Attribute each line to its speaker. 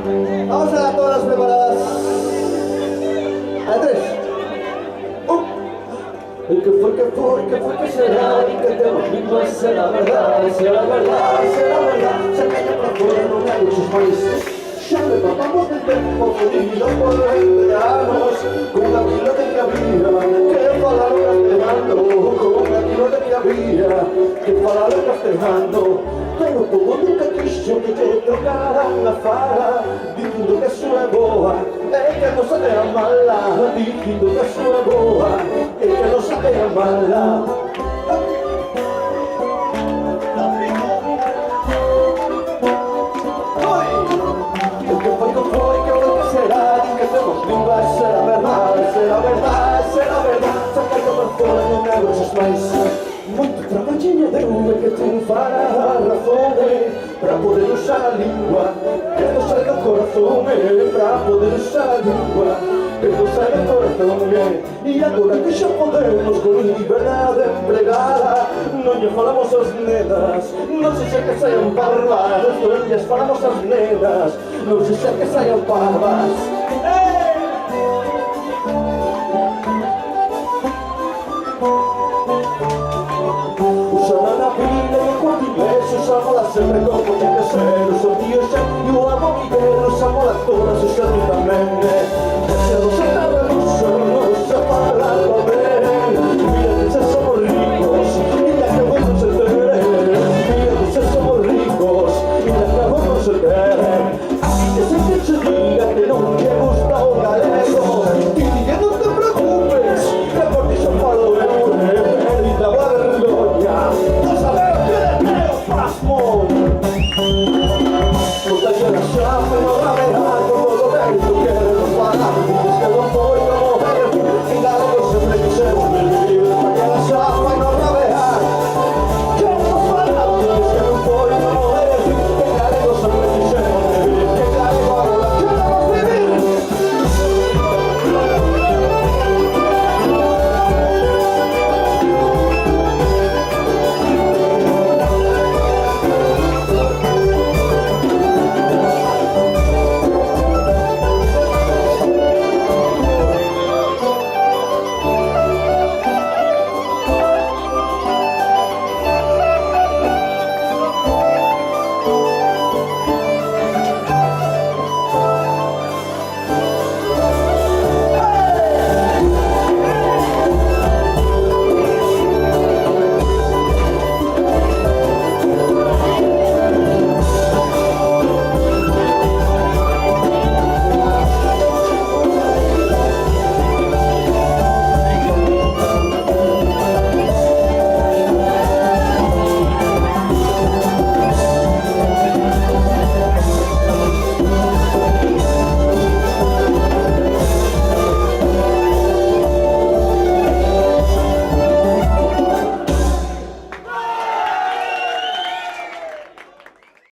Speaker 1: Vamos a todas preparadas. A tres. El que fue, que será, y que te motivo será verdad, será verdad, será verdad. Se calla para afuera, no me hago sus maíces. Ya me papamos del tiempo, unidos por veteranos, con la vida de que había, que para lo castellano, con la vida de que había, que para lo castellano. Pero todo nunca quiso que te tocaran la fara, diciendo que su boa, que no sabía mala, diciendo que su boa, que no sabía mala. Muito trabalhinho deu que triunfará a razão para poder usar a língua que nos sai do coração, para poder usar a língua que nos sai do coração. E agora que já podemos com liberdade empregada, non lle falamos as nedas, non se xa que saian parvas, non lle falamos as nedas, non se xa que saian parvas. Usámola sempre como ten que ser, os tíos xa e o amo Miguel, usámola todas, os que tú tamén,